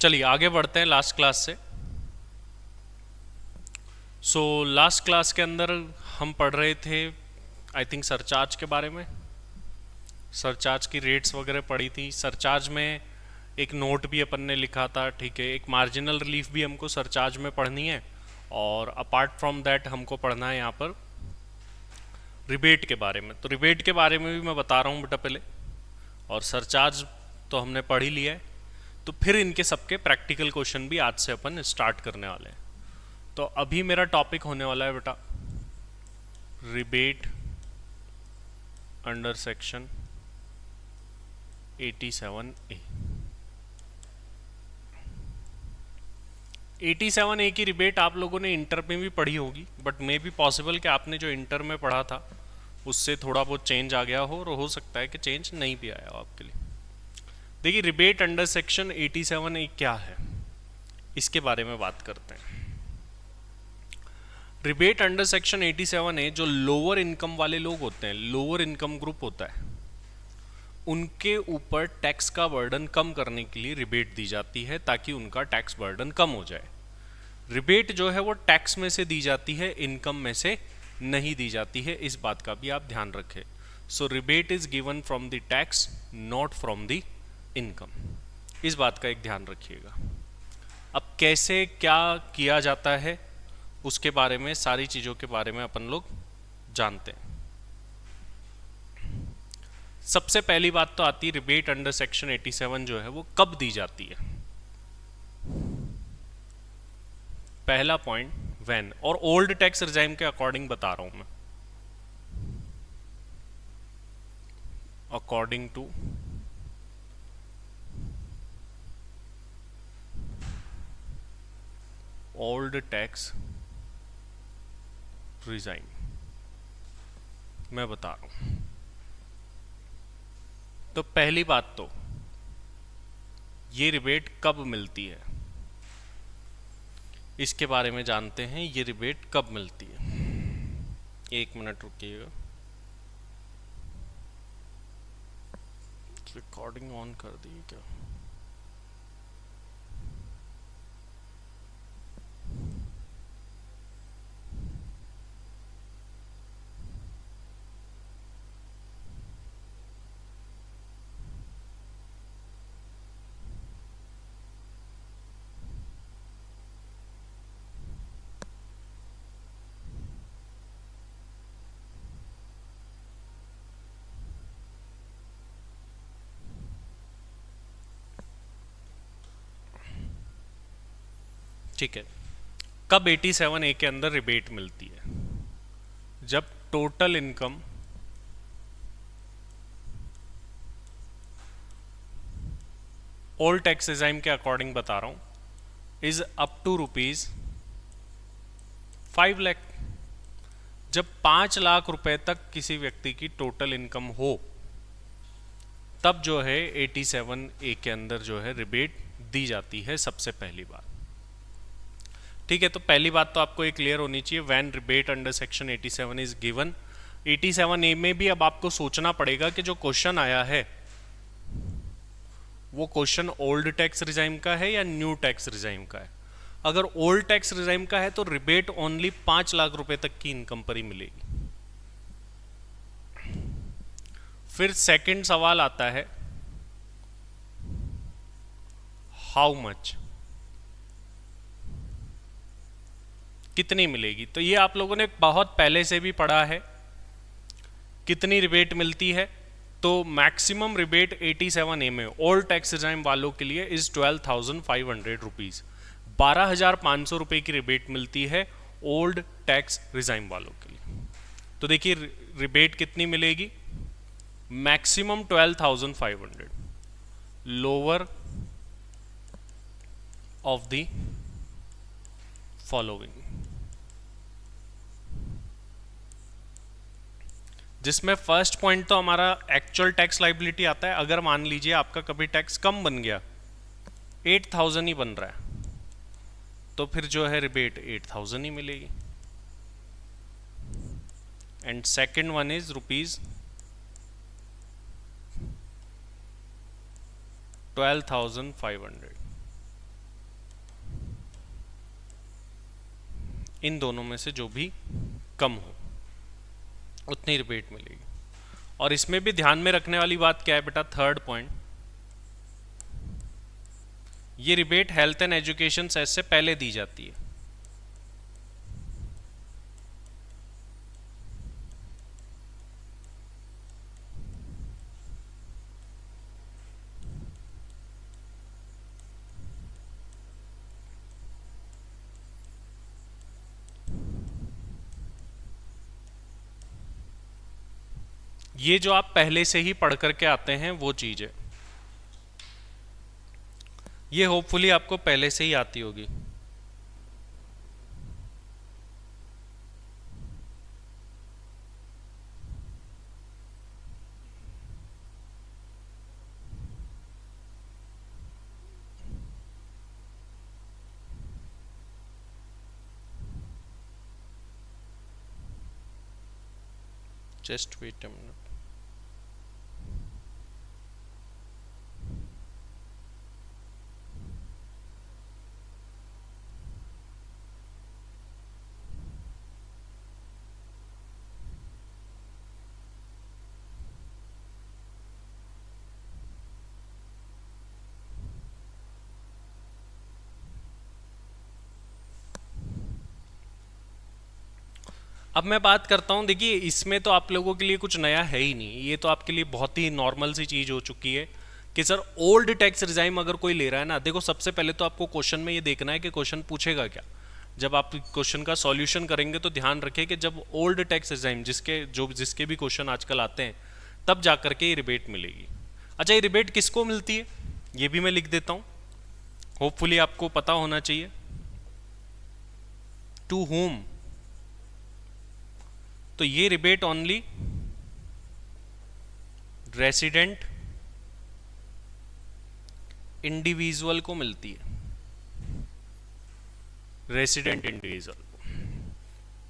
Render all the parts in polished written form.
चलिए आगे बढ़ते हैं लास्ट क्लास से। लास्ट क्लास के अंदर हम पढ़ रहे थे आई थिंक सरचार्ज के बारे में। सरचार्ज की रेट्स वगैरह पढ़ी थी। सरचार्ज में एक नोट भी अपन ने लिखा था, ठीक है। एक मार्जिनल रिलीफ भी हमको सरचार्ज में पढ़नी है, और अपार्ट फ्रॉम दैट हमको पढ़ना है यहाँ पर रिबेट के बारे में। तो रिबेट के बारे में भी मैं बता रहा हूँ बेटा पहले, और सरचार्ज तो हमने पढ़ ही लिया है। तो फिर इनके सबके प्रैक्टिकल क्वेश्चन भी आज से अपन स्टार्ट करने वाले हैं। तो अभी मेरा टॉपिक होने वाला है बेटा rebate under section 87A। 87A की रिबेट आप लोगों ने इंटर में भी पढ़ी होगी, बट मे भी पॉसिबल कि आपने जो इंटर में पढ़ा था उससे थोड़ा बहुत चेंज आ गया हो, और हो सकता है कि चेंज नहीं भी आया हो आपके लिए। देखिए रिबेट अंडर सेक्शन 87A क्या है, इसके बारे में बात करते हैं। रिबेट अंडर सेक्शन 87A जो लोअर इनकम वाले लोग होते हैं, लोअर इनकम ग्रुप होता है, उनके ऊपर टैक्स का बर्डन कम करने के लिए रिबेट दी जाती है, ताकि उनका टैक्स बर्डन कम हो जाए। रिबेट जो है वो टैक्स में से दी जाती है, इनकम में से नहीं दी जाती है, इस बात का भी आप ध्यान रखें। So rebate is given from the tax, not from the income, इस बात का एक ध्यान रखिएगा। अब कैसे क्या किया जाता है उसके बारे में, सारी चीज़ों के बारे में अपन लोग जानते हैं। सबसे पहली बात तो आती है रिबेट अंडर सेक्शन 87 जो है वो कब दी जाती है। पहला पॉइंट व्हेन, और ओल्ड टैक्स रिजाइम के अकॉर्डिंग बता रहा हूं मैं, according to old tax regime मैं बता रहा हूं। तो पहली बात तो ये रिबेट कब मिलती है, इसके बारे में जानते हैं। ये रिबेट कब मिलती है, एक मिनट रुकिएगा, रिकॉर्डिंग ऑन कर दी क्या? ठीक है। कब 87A के अंदर रिबेट मिलती है? जब total income old tax regime के अकॉर्डिंग बता रहा हूं इज अप टू ₹5 लाख। जब 5 लाख रुपए तक किसी व्यक्ति की टोटल इनकम हो, तब जो है 87A के अंदर जो है रिबेट दी जाती है, सबसे पहली बात। ठीक है, तो पहली बात तो आपको ये क्लियर होनी चाहिए, when rebate under section 87 is given. 87A में भी अब आपको सोचना पड़ेगा कि जो क्वेश्चन आया है वो क्वेश्चन ओल्ड टैक्स रिजाइम का है या न्यू टैक्स रिजाइम का है। अगर ओल्ड टैक्स रिजाइम का है तो रिबेट ओनली 5 लाख रुपए तक की इनकम पर ही मिलेगी। फिर सेकंड सवाल आता है हाउ मच, कितनी मिलेगी। तो ये आप लोगों ने बहुत पहले से भी पढ़ा है, कितनी रिबेट मिलती है। तो मैक्सिमम रिबेट 87A में ओल्ड टैक्स रिजाइम वालों के लिए इज 12,500 रुपीज, 12,500 रुपए की रिबेट मिलती है ओल्ड टैक्स रिजाइम वालों के लिए। तो देखिए रिबेट कितनी मिलेगी, maximum 12,500, lower of the following, जिसमें फर्स्ट पॉइंट तो हमारा एक्चुअल टैक्स लाइबिलिटी आता है। अगर मान लीजिए आपका कभी टैक्स कम बन गया, 8,000 ही बन रहा है, तो फिर जो है रिबेट 8,000 ही मिलेगी। And second one is rupees 12,500। इन दोनों में से जो भी कम हो उतनी रिबेट मिलेगी। और इसमें भी ध्यान में रखने वाली बात क्या है बेटा, थर्ड पॉइंट, ये rebate health and education cess से पहले दी जाती है। ये जो आप पहले से ही पढ़ करके आते हैं वो चीज है, ये होपफुली आपको पहले से ही आती होगी। Just wait a minute. अब मैं बात करता हूँ, देखिए इसमें तो आप लोगों के लिए कुछ नया है ही नहीं, ये तो आपके लिए बहुत ही नॉर्मल सी चीज़ हो चुकी है कि सर ओल्ड टैक्स रिजाइम अगर कोई ले रहा है ना, देखो सबसे पहले तो आपको क्वेश्चन में ये देखना है कि क्वेश्चन पूछेगा क्या। जब आप क्वेश्चन का सॉल्यूशन करेंगे तो ध्यान रखें कि जब ओल्ड टैक्स रिजाइम जिसके भी क्वेश्चन आजकल आते हैं तब जा करके ये रिबेट मिलेगी। अच्छा, ये रिबेट किसको मिलती है ये भी मैं लिख देता हूँ, होपफुली आपको पता होना चाहिए। टू होम, तो ये रिबेट ओनली रेसिडेंट इंडिविजुअल को मिलती है, रेसिडेंट इंडिविजुअल।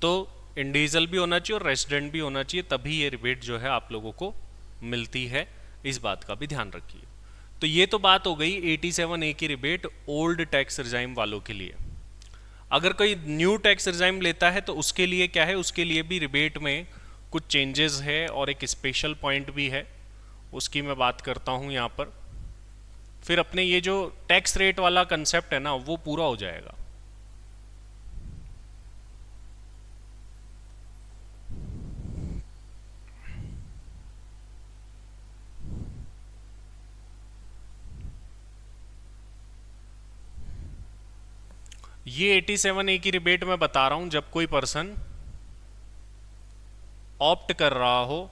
तो इंडिविजुअल भी होना चाहिए और रेसिडेंट भी होना चाहिए, तभी ये रिबेट जो है आप लोगों को मिलती है, इस बात का भी ध्यान रखिए। तो ये तो बात हो गई 87A की रिबेट ओल्ड टैक्स रिजाइम वालों के लिए। अगर कोई न्यू टैक्स रिजाइम लेता है तो उसके लिए क्या है, उसके लिए भी रिबेट में कुछ चेंजेस है और एक स्पेशल पॉइंट भी है, उसकी मैं बात करता हूँ यहाँ पर। फिर अपने ये जो टैक्स रेट वाला कंसेप्ट है ना वो पूरा हो जाएगा। ये 87A की रिबेट मैं बता रहा हूं जब कोई पर्सन ऑप्ट कर रहा हो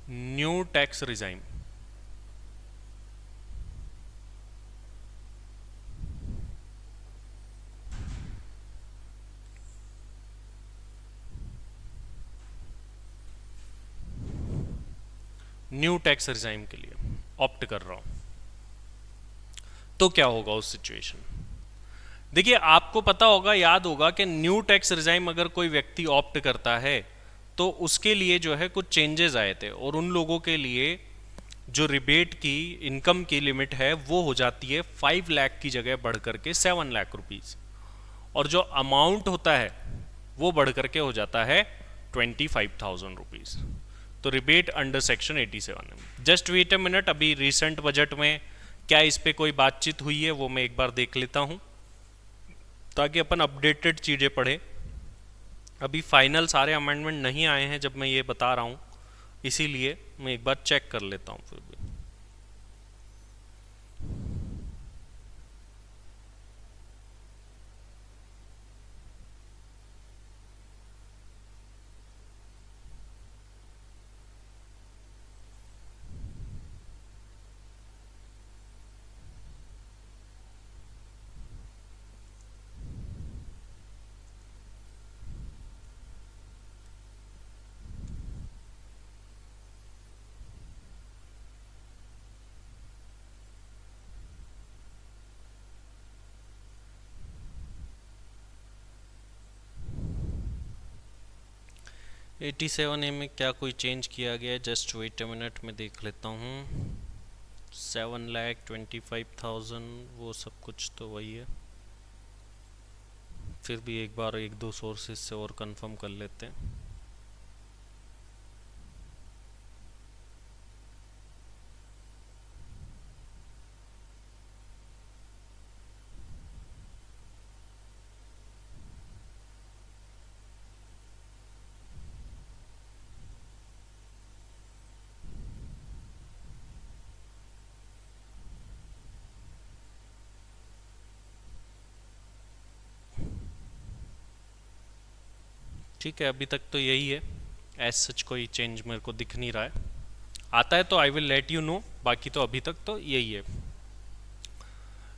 new tax regime. New tax regime के लिए ऑप्ट कर रहा हूं तो क्या होगा उस सिचुएशन। देखिए आपको पता होगा, याद होगा कि न्यू टैक्स रिजाइम अगर कोई व्यक्ति ऑप्ट करता है तो उसके लिए जो है कुछ चेंजेस आए थे, और उन लोगों के लिए जो रिबेट की इनकम की लिमिट है वो हो जाती है 5 लाख की जगह बढ़ करके 7 लाख रुपीज, और जो अमाउंट होता है वो बढ़ करके हो जाता है 25,000 रुपीज। तो रिबेट अंडर सेक्शन 87 है। जस्ट वेट अ मिनट, अभी रिसेंट बजट में क्या इस पे कोई बातचीत हुई है वो मैं एक बार देख लेता हूं ताकि अपन अपडेटेड चीज़ें पढ़ें। अभी फाइनल सारे अमेंडमेंट नहीं आए हैं जब मैं ये बता रहा हूँ, इसीलिए मैं एक बार चेक कर लेता हूँ फिर भी। एटी सेवन ए में क्या कोई चेंज किया गया है, जस्ट वेट अ मिनट में देख लेता हूँ। 7,25,000 वो सब कुछ तो वही है। फिर भी एक बार एक दो सोर्सेज से और कंफर्म कर लेते हैं। ठीक है, अभी तक तो यही है। एज सच कोई चेंज मेरे को दिख नहीं रहा है। आता है तो I will let you know, बाकी तो अभी तक तो यही है।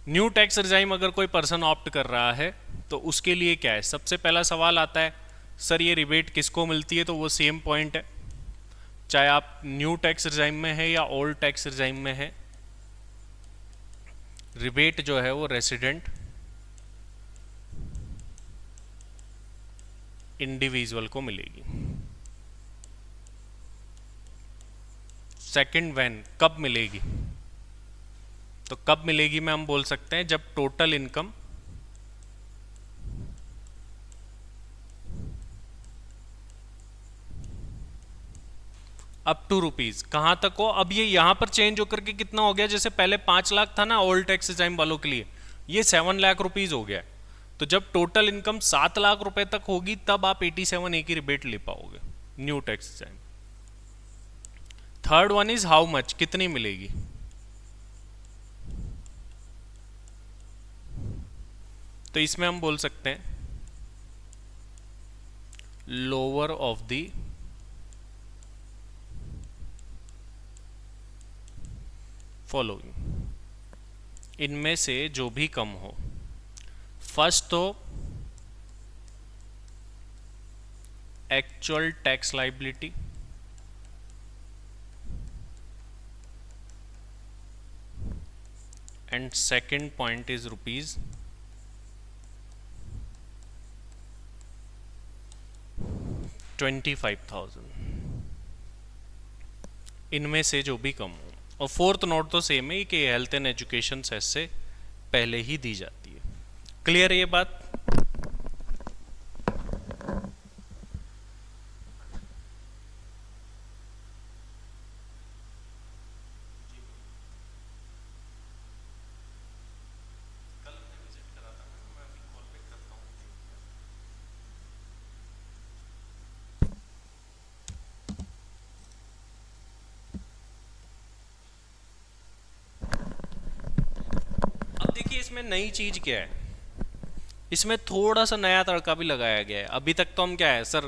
न्यू टैक्स रिजाइम अगर कोई पर्सन ऑप्ट कर रहा है तो उसके लिए क्या है, सबसे पहला सवाल आता है सर ये रिबेट किसको मिलती है। तो वो सेम पॉइंट है, चाहे आप न्यू टैक्स रिजाइम में है या ओल्ड टैक्स रिजाइम में है, रिबेट जो है वो रेसिडेंट इंडिविजुअल को मिलेगी। सेकंड व्हेन, कब मिलेगी, तो कब मिलेगी में हम बोल सकते हैं जब total income up to rupees कहां तक हो। अब ये यहां पर चेंज होकर के कितना हो गया, जैसे पहले 5 लाख था ना ओल्ड टैक्स रिजाइम वालों के लिए, ये 7 लाख रुपीज हो गया। तो जब टोटल इनकम 7 लाख रुपए तक होगी तब आप 87A की रिबेट ले पाओगे new tax regime. Third one is how much, कितनी मिलेगी। तो इसमें हम बोल सकते हैं लोअर ऑफ द फॉलोइंग, इनमें से जो भी कम हो। फर्स्ट तो actual tax liability, and second point is rupees 25,000, इनमें से जो भी कम हो। और फोर्थ नोट तो सेम है कि हेल्थ एंड एजुकेशन सेस से पहले ही दी जाती है। क्लियर है ये बात। देखिए इसमें नई चीज क्या है, इसमें थोड़ा सा नया तड़का भी लगाया गया है। अभी तक तो हम क्या है सर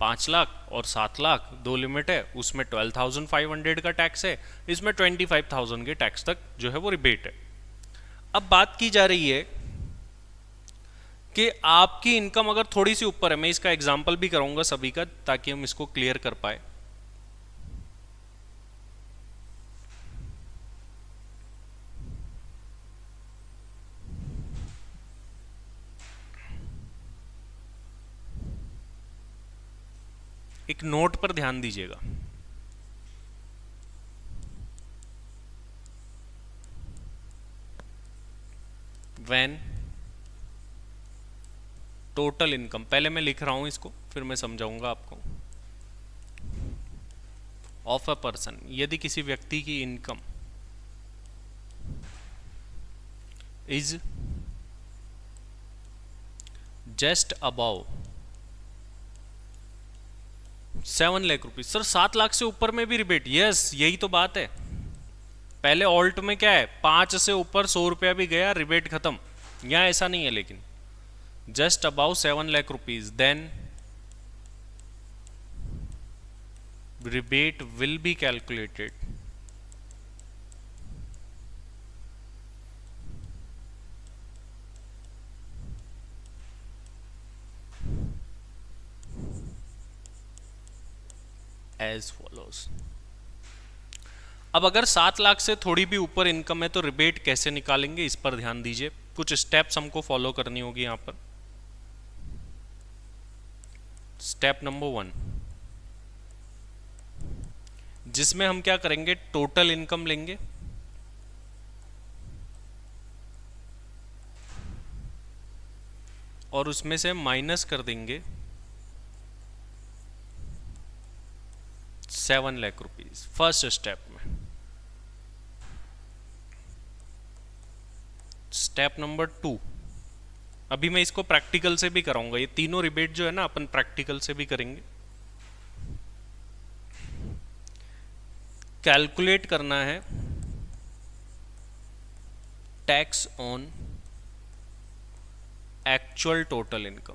5 लाख और 7 लाख दो लिमिट है, उसमें 12,500 का टैक्स है, इसमें 25,000 के टैक्स तक जो है वो रिबेट है। अब बात की जा रही है कि आपकी इनकम अगर थोड़ी सी ऊपर है, मैं इसका एग्जाम्पल भी करूंगा सभी का ताकि हम इसको क्लियर कर पाए। एक नोट पर ध्यान दीजिएगा, व्हेन टोटल इनकम, पहले मैं लिख रहा हूं इसको फिर मैं समझाऊंगा आपको। ऑफ अ पर्सन, यदि किसी व्यक्ति की income is just about 7 lakh rupees. Sir 7 lakh से ऊपर में भी रिबेट, यस यही तो बात है। पहले ऑल्ट में क्या है 5 से ऊपर 100 रुपया भी गया रिबेट खत्म, यहां ऐसा नहीं है। लेकिन just about 7 lakh rupees then rebate will be calculated as follows। अब अगर 7 लाख से थोड़ी भी ऊपर इनकम है तो रिबेट कैसे निकालेंगे इस पर ध्यान दीजिए। कुछ स्टेप्स हमको फॉलो करनी होगी यहां पर। स्टेप नंबर 1, जिसमें हम क्या करेंगे टोटल इनकम लेंगे और उसमें से माइनस कर देंगे 7 लाख रुपीज फर्स्ट स्टेप में। स्टेप नंबर 2, अभी मैं इसको प्रैक्टिकल से भी कराऊंगा। ये तीनों रिबेट जो है ना अपन प्रैक्टिकल से भी करेंगे। कैलकुलेट करना है tax on actual total income.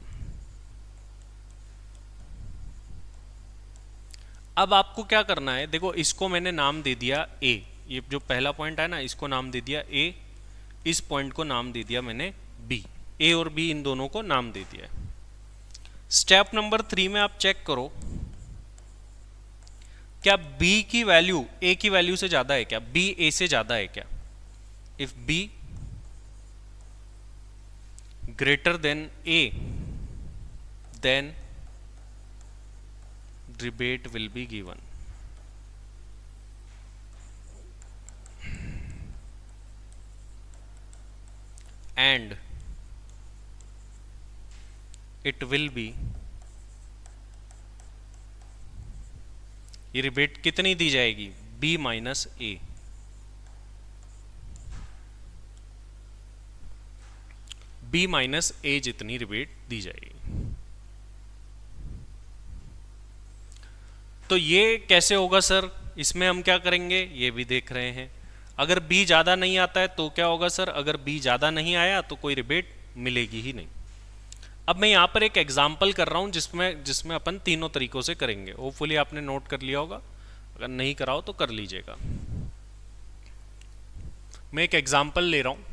अब आपको क्या करना है, देखो इसको मैंने नाम दे दिया ए, ये जो पहला पॉइंट है ना इसको नाम दे दिया ए, इस पॉइंट को नाम दे दिया मैंने बी। ए और बी इन दोनों को नाम दे दिया है। स्टेप नंबर 3 में आप चेक करो क्या बी की वैल्यू ए की वैल्यू से ज्यादा है क्या, बी ए से ज्यादा है क्या। If B greater than A then rebate will be given। and it will be, ये रिबेट कितनी दी जाएगी, b minus A. b minus A जितनी रिबेट दी जाएगी। तो ये कैसे होगा सर, इसमें हम क्या करेंगे ये भी देख रहे हैं। अगर b ज़्यादा नहीं आता है तो क्या होगा सर, अगर b ज़्यादा नहीं आया तो कोई रिबेट मिलेगी ही नहीं। अब मैं यहाँ पर एक एग्जाम्पल कर रहा हूँ जिसमें अपन तीनों तरीकों से करेंगे। होपफुली आपने नोट कर लिया होगा, अगर नहीं कराओ तो कर लीजिएगा। मैं एक एग्जाम्पल ले रहा हूँ।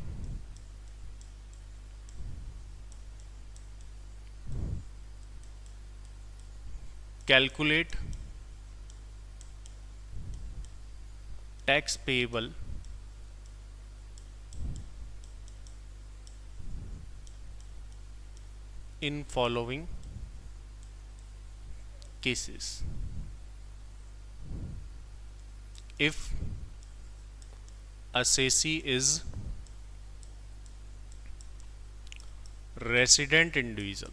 Calculate tax payable in following cases: if assessee is resident individual,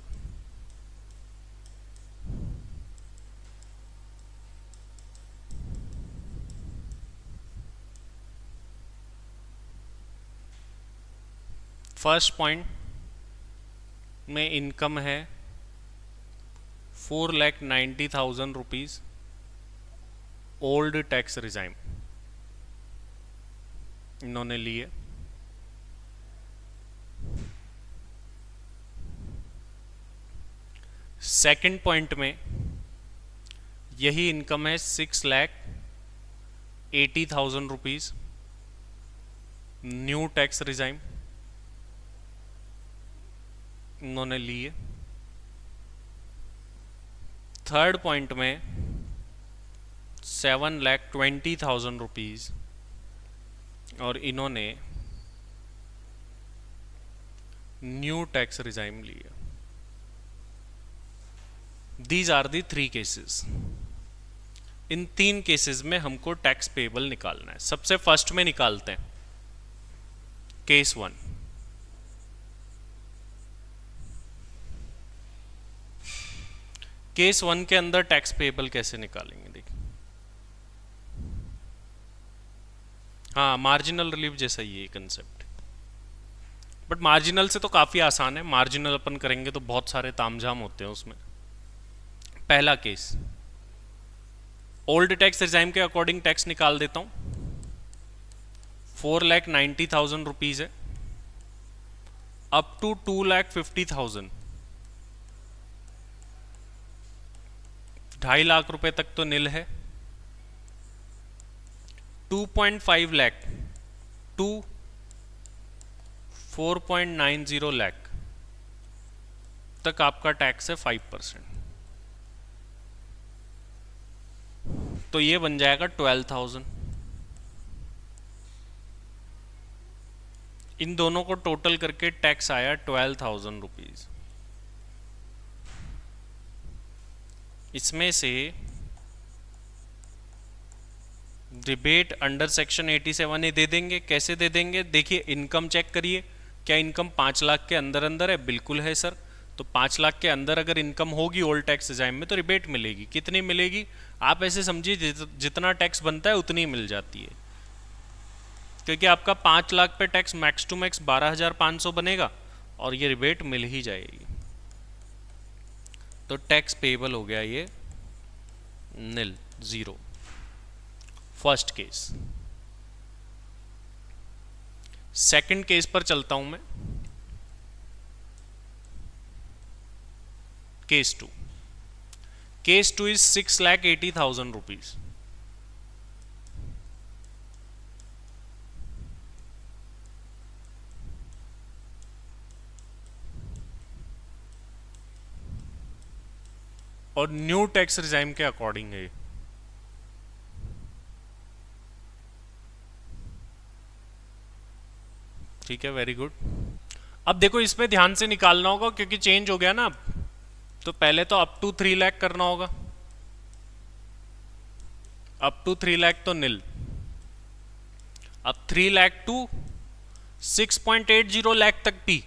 first point में इनकम है 4,90,000 रुपीज ओल्ड टैक्स रिजाइम इन्होंने लिए। सेकंड पॉइंट में यही इनकम है 6,80,000 रुपीज न्यू टैक्स रिजाइम इन्होंने लिए। थर्ड पॉइंट में 7,20,000 रुपीज और इन्होंने न्यू टैक्स रिजाइम लिया। These are the 3 cases. इन 3 केसेस में हमको टैक्स पेएबल निकालना है। सबसे फर्स्ट में निकालते हैं केस 1। केस 1 के अंदर टैक्स पेएबल कैसे निकालेंगे देखिए। हाँ, मार्जिनल रिलीफ जैसा ही है कंसेप्ट, बट मार्जिनल से तो काफ़ी आसान है। मार्जिनल अपन करेंगे तो बहुत सारे तामझाम होते हैं उसमें। पहला केस ओल्ड टैक्स रिजाइम के अकॉर्डिंग टैक्स निकाल देता हूँ। 4,90,000 रुपीज है अप टू 2,50,000, 2.5 लाख रुपए तक तो निल है। 2.5 लाख टू 4.90 लाख तक आपका टैक्स है 5%, तो ये बन जाएगा 12,000। इन दोनों को टोटल करके टैक्स आया 12,000 रुपीज। इसमें से रिबेट अंडर सेक्शन 87 ए दे देंगे। कैसे दे देंगे देखिए, इनकम चेक करिए। क्या इनकम 5 लाख के अंदर अंदर है? बिल्कुल है सर। तो 5 लाख के अंदर अगर इनकम होगी ओल्ड टैक्स रिजाइम में तो रिबेट मिलेगी। कितनी मिलेगी? आप ऐसे समझिए जितना टैक्स बनता है उतनी मिल जाती है, क्योंकि आपका 5 लाख पे टैक्स मैक्स टू मैक्स 12,500 बनेगा और ये रिबेट मिल ही जाएगी। तो टैक्स पेबल हो गया ये nil, zero, first case. Second case पर चलता हूं मैं, case two. Case two is 6,80,000 rupees. और न्यू टैक्स रिजाइम के अकॉर्डिंग है। ठीक है, वेरी गुड। अब देखो इसमें ध्यान से निकालना होगा क्योंकि चेंज हो गया ना अब। तो पहले तो अप टू 3 लाख करना होगा, अप टू 3 लाख तो नील। अब 3 लाख टू 6.80 लाख तक पी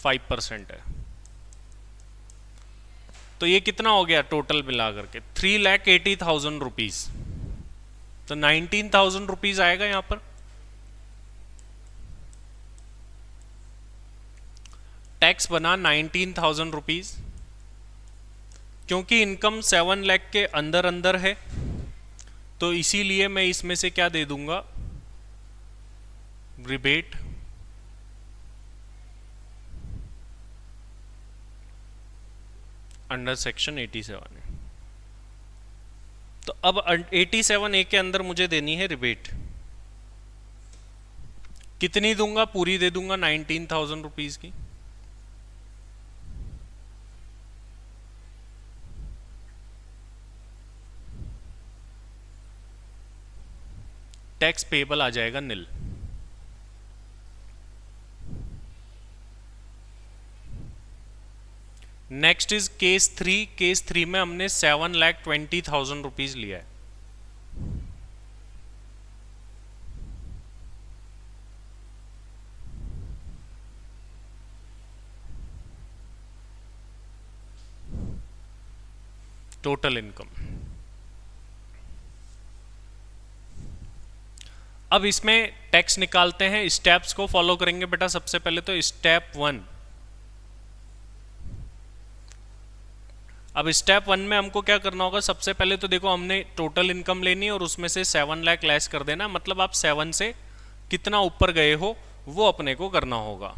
5% है। तो ये कितना हो गया टोटल मिला करके? 3,80,000 रुपीज। तो 19,000 रुपीज आएगा यहां पर। टैक्स बना 19,000 रुपीज, क्योंकि इनकम 7 लाख के अंदर अंदर है तो इसीलिए मैं इसमें से क्या दे दूंगा, रिबेट। अंडर सेक्शन 87 है। तो अब 87A के अंदर मुझे देनी है रिबेट। कितनी दूंगा? पूरी दे दूंगा 19,000 रुपीज की। टैक्स पेबल आ जाएगा nil. Next is case three. Case three में हमने 7,20,000 रुपीज लिया है। Total income. अब इसमें टैक्स निकालते हैं, स्टेप्स को फॉलो करेंगे बेटा। सबसे पहले तो स्टेप 1। अब स्टेप 1 में हमको क्या करना होगा? सबसे पहले तो देखो हमने टोटल इनकम लेनी है और उसमें से 7 लाख लेस कर देना। मतलब आप 7 से कितना ऊपर गए हो वो अपने को करना होगा।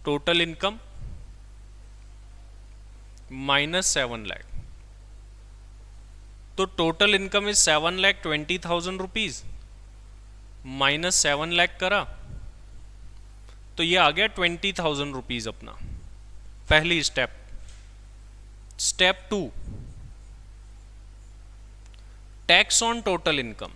Total income minus 7 lakh. तो total income is 7,20,000 rupees minus 7 lakh करा तो ये आ गया 20,000 रुपीज अपना पहली step. Step 2, tax on total income.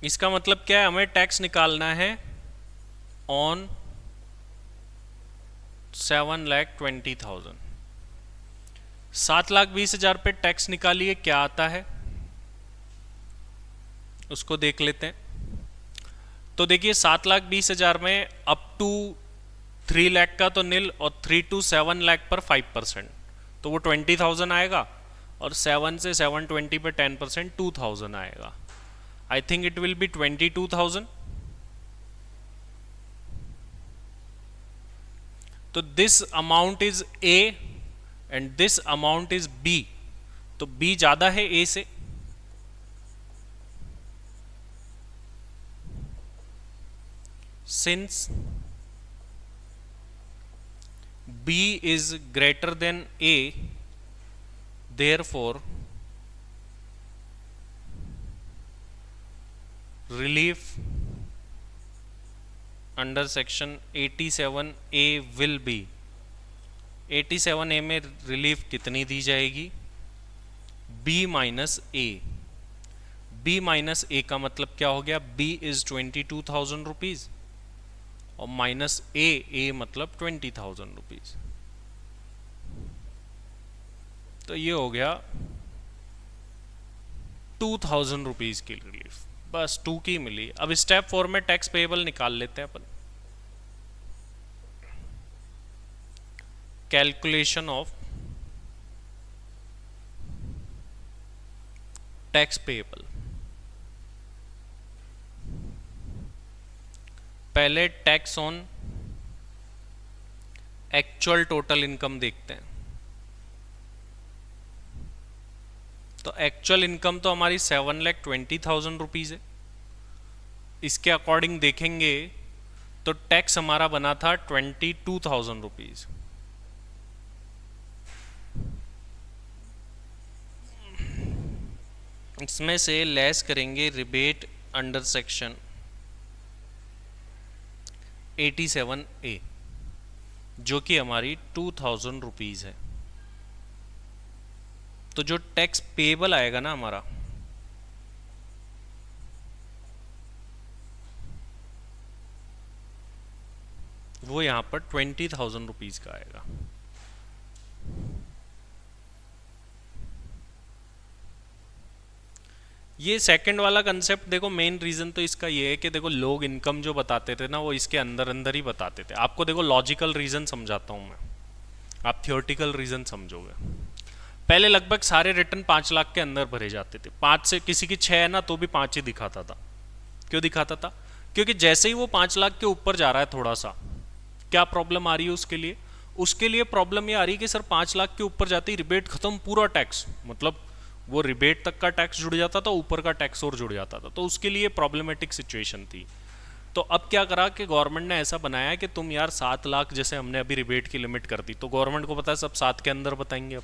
इसका मतलब क्या है? हमें टैक्स निकालना है ऑन 7,20,000। 7,20,000 पे टैक्स निकालिए, क्या आता है उसको देख लेते हैं। तो देखिए 7,20,000 में अप टू 3 लाख का तो नील और 3 to 7 लाख पर 5%, तो वो 20,000 आएगा। और 7 से 720 पे 10% 2,000 आएगा। I think it will be 22,000। तो this amount is A and this amount is B. तो बी ज्यादा है ए से, since B is greater than A, therefore relief under section 87A will be। 87A में रिलीफ कितनी दी जाएगी? B minus A। B minus A का मतलब क्या हो गया? B इज 22,000 रुपीज और माइनस ए मतलब 20,000 रुपीज। तो ये हो गया 2,000 रुपीज की रिलीफ। बस 2 की मिली। अब स्टेप 4 में टैक्स पेएबल निकाल लेते हैं अपन। Calculation of tax payable. पहले tax on actual total income देखते हैं। तो एक्चुअल इनकम तो हमारी 7,20,000 रुपीज है। इसके अकॉर्डिंग देखेंगे तो टैक्स हमारा बना था 22,000 रुपीज। इसमें से लेस करेंगे रिबेट अंडर सेक्शन 87A, जो कि हमारी 2,000 रुपीज है। तो जो टैक्स पेएबल आएगा ना हमारा, वो यहां पर 20,000 रुपीज का आएगा। ये सेकंड वाला कंसेप्ट देखो, मेन रीजन तो इसका ये है कि देखो लोग इनकम जो बताते थे ना वो इसके अंदर अंदर ही बताते थे। आपको देखो लॉजिकल रीजन समझाता हूं मैं, आप थियोरटिकल रीजन समझोगे। पहले लगभग सारे रिटर्न 5 लाख के अंदर भरे जाते थे। 5 से किसी की 6 है ना तो भी 5 ही दिखाता था। क्यों दिखाता था? क्योंकि जैसे ही वो 5 लाख के ऊपर जा रहा है थोड़ा सा, क्या प्रॉब्लम आ रही है उसके लिए? उसके लिए प्रॉब्लम ये आ रही है कि सर 5 लाख के ऊपर जाते ही रिबेट खत्म, पूरा टैक्स, मतलब वो रिबेट तक का टैक्स जुड़ जाता था, ऊपर का टैक्स और जुड़ जाता था। तो उसके लिए प्रॉब्लमेटिक सिचुएशन थी। तो अब क्या करा कि गवर्नमेंट ने ऐसा बनाया कि तुम यार 7 लाख, जैसे हमने अभी रिबेट की लिमिट कर दी, तो गवर्नमेंट को पता है सब 7 के अंदर बताएंगे अब।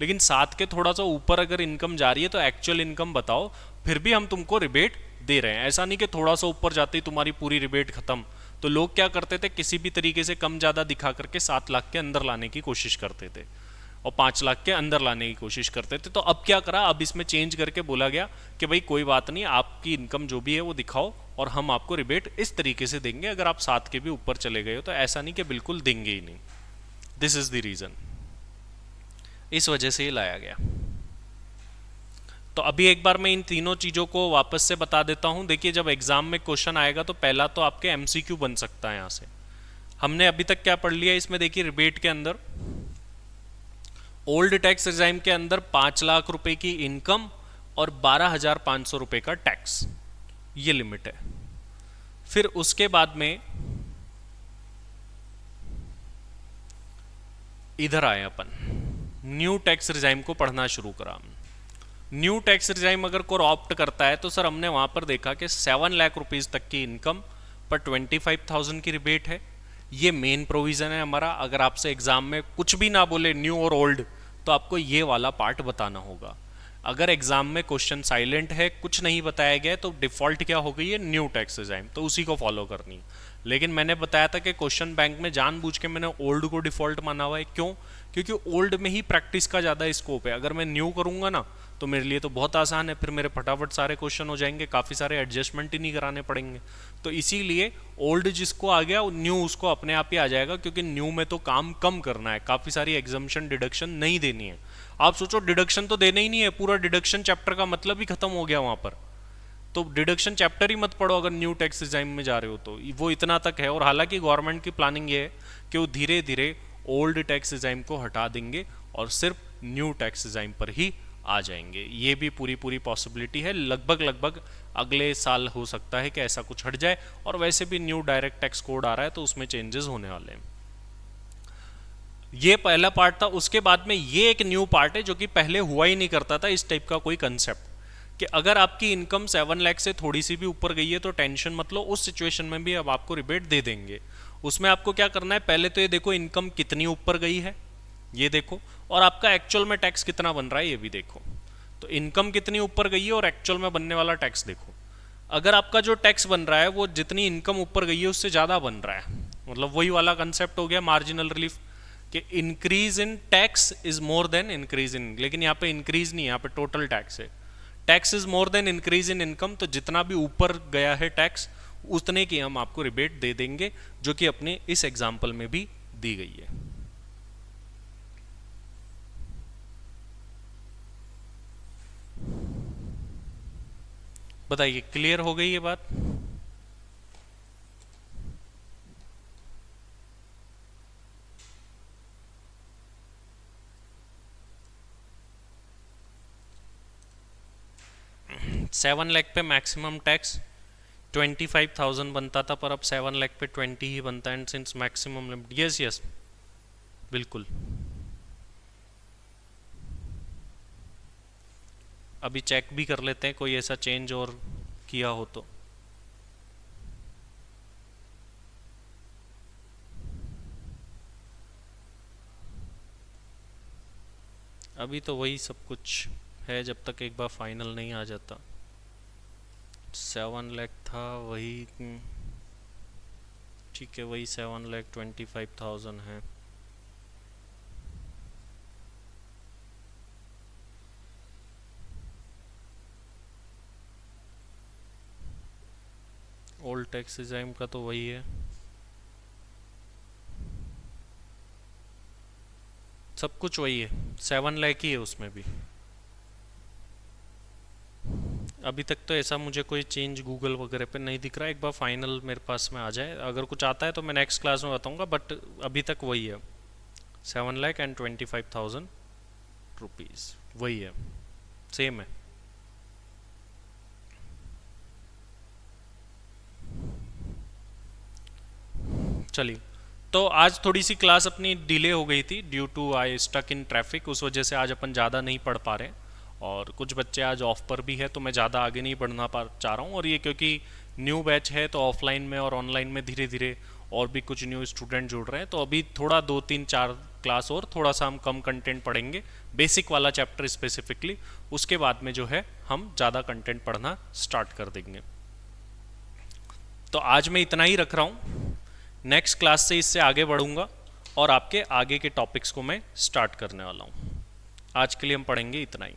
लेकिन 7 के थोड़ा सा ऊपर अगर इनकम जा रही है तो एक्चुअल इनकम बताओ, फिर भी हम तुमको रिबेट दे रहे हैं। ऐसा नहीं कि थोड़ा सा ऊपर जाते ही तुम्हारी पूरी रिबेट खत्म। तो लोग क्या करते थे, किसी भी तरीके से कम ज़्यादा दिखा करके 7 लाख के अंदर लाने की कोशिश करते थे और 5 लाख के अंदर लाने की कोशिश करते थे। तो अब क्या करा, अब इसमें चेंज करके बोला गया कि भाई कोई बात नहीं, आपकी इनकम जो भी है वो दिखाओ और हम आपको रिबेट इस तरीके से देंगे। अगर आप 7 के भी ऊपर चले गए हो तो ऐसा नहीं कि बिल्कुल देंगे ही नहीं। दिस इज द रीजन, इस वजह से ये लाया गया। तो अभी एक बार मैं इन तीनों चीज़ों को वापस से बता देता हूं। देखिए जब एग्जाम में क्वेश्चन आएगा तो पहला तो आपके एमसीक्यू बन सकता है। यहां से हमने अभी तक क्या पढ़ लिया इसमें, देखिए रिबेट के अंदर ओल्ड टैक्स रिजाइम के अंदर 5 लाख रुपए की इनकम और 12,500 रुपए का टैक्स, ये लिमिट है। फिर उसके बाद में इधर आए अपन, न्यू टैक्स रिजाइम को पढ़ना शुरू करा। न्यू टैक्स रिजाइम अगर कोई ऑप्ट करता है तो सर हमने वहां पर देखा कि 7 लाख रुपीज तक की इनकम पर 25,000 की रिबेट है। ये मेन प्रोविजन है हमारा। अगर आपसे एग्जाम में कुछ भी ना बोले न्यू और ओल्ड, तो आपको ये वाला पार्ट बताना होगा। अगर एग्जाम में क्वेश्चन साइलेंट है, कुछ नहीं बताया गया, तो डिफॉल्ट क्या हो गई है, न्यू टैक्स रिजाइम, तो उसी को फॉलो करनी। लेकिन मैंने बताया था कि क्वेश्चन बैंक में जानबूझ के मैंने ओल्ड को डिफॉल्ट माना हुआ है। क्यों? क्योंकि ओल्ड में ही प्रैक्टिस का ज़्यादा स्कोप है। अगर मैं न्यू करूंगा ना तो मेरे लिए तो बहुत आसान है, फिर मेरे फटाफट सारे क्वेश्चन हो जाएंगे, काफ़ी सारे एडजस्टमेंट ही नहीं कराने पड़ेंगे। तो इसीलिए ओल्ड जिसको आ गया न्यू उसको अपने आप ही आ जाएगा, क्योंकि न्यू में तो काम कम करना है, काफ़ी सारी एग्जम्पशन डिडक्शन नहीं देनी है। आप सोचो डिडक्शन तो देना ही नहीं है, पूरा डिडक्शन चैप्टर का मतलब ही खत्म हो गया वहाँ पर। तो डिडक्शन चैप्टर ही मत पढ़ो अगर न्यू टैक्स रिजाइम में जा रहे हो तो। वो इतना तक है। और हालांकि गवर्नमेंट की प्लानिंग ये है कि वो धीरे धीरे ओल्ड टैक्स रिजाइम को हटा देंगे और सिर्फ न्यू टैक्स रिजाइम पर ही आ जाएंगे। ये भी पूरी पॉसिबिलिटी है। लगभग अगले साल हो सकता है कि ऐसा कुछ हट जाए। और वैसे भी न्यू डायरेक्ट टैक्स कोड आ रहा है तो उसमें चेंजेस होने वाले हैं। ये पहला पार्ट था। उसके बाद में ये एक न्यू पार्ट है जो कि पहले हुआ ही नहीं करता था, इस टाइप का कोई कंसेप्ट, कि अगर आपकी इनकम 7 लाख से थोड़ी सी भी ऊपर गई है तो टेंशन मत लो, उस सिचुएशन में भी अब आपको रिबेट दे देंगे। उसमें आपको क्या करना है, पहले तो ये देखो इनकम कितनी ऊपर गई है, ये देखो, और आपका एक्चुअल में टैक्स कितना बन रहा है ये भी देखो। तो इनकम कितनी ऊपर गई है और एक्चुअल में बनने वाला टैक्स देखो। अगर आपका जो टैक्स बन रहा है वो जितनी इनकम ऊपर गई है उससे ज़्यादा बन रहा है, मतलब वही वाला कंसेप्ट हो गया मार्जिनल रिलीफ, कि increase in tax is more than increase in, लेकिन यहाँ पे इंक्रीज नहीं है, यहाँ पे टोटल टैक्स है। Tax is more than increase in income, तो जितना भी ऊपर गया है टैक्स उतने की हम आपको रिबेट दे देंगे, जो कि अपने इस एग्जाम्पल में भी दी गई है। बताइए, क्लियर हो गई ये बात? सेवन लैख पे मैक्सिमम टैक्स 25,000 बनता था, पर अब 7 लाख पे 20 ही बनता है, and since maximum limit, yes yes बिल्कुल। अभी चेक भी कर लेते हैं कोई ऐसा चेंज और किया हो तो। अभी तो वही सब कुछ है जब तक एक बार फाइनल नहीं आ जाता। 7 लाख था वही, ठीक है, वही 7,25,000 है। ओल्ड टैक्स एग्जाम का तो वही है, सब कुछ वही है, 7 लाख ही है उसमें भी। अभी तक तो ऐसा मुझे कोई चेंज गूगल वगैरह पे नहीं दिख रहा है, एक बार फाइनल मेरे पास में आ जाए, अगर कुछ आता है तो मैं नेक्स्ट क्लास में बताऊंगा, बट अभी तक वही है, 7,25,000 रुपीज़ वही है, सेम है। चलिए, तो आज थोड़ी सी क्लास अपनी डिले हो गई थी due to I stuck in traffic, उस वजह से आज अपन ज़्यादा नहीं पढ़ पा रहे हैं, और कुछ बच्चे आज ऑफ पर भी है, तो मैं ज़्यादा आगे नहीं बढ़ना पा चाह रहा हूँ, और ये क्योंकि न्यू बैच है तो ऑफलाइन में और ऑनलाइन में धीरे धीरे और भी कुछ न्यू स्टूडेंट जुड़ रहे हैं, तो अभी थोड़ा 2 3 4 क्लास और थोड़ा सा हम कम कंटेंट पढ़ेंगे, बेसिक वाला चैप्टर स्पेसिफिकली, उसके बाद में जो है हम ज़्यादा कंटेंट पढ़ना स्टार्ट कर देंगे। तो आज मैं इतना ही रख रहा हूँ, नेक्स्ट क्लास से इससे आगे बढ़ूंगा और आपके आगे के टॉपिक्स को मैं स्टार्ट करने वाला हूँ। आज के लिए हम पढ़ेंगे इतना ही।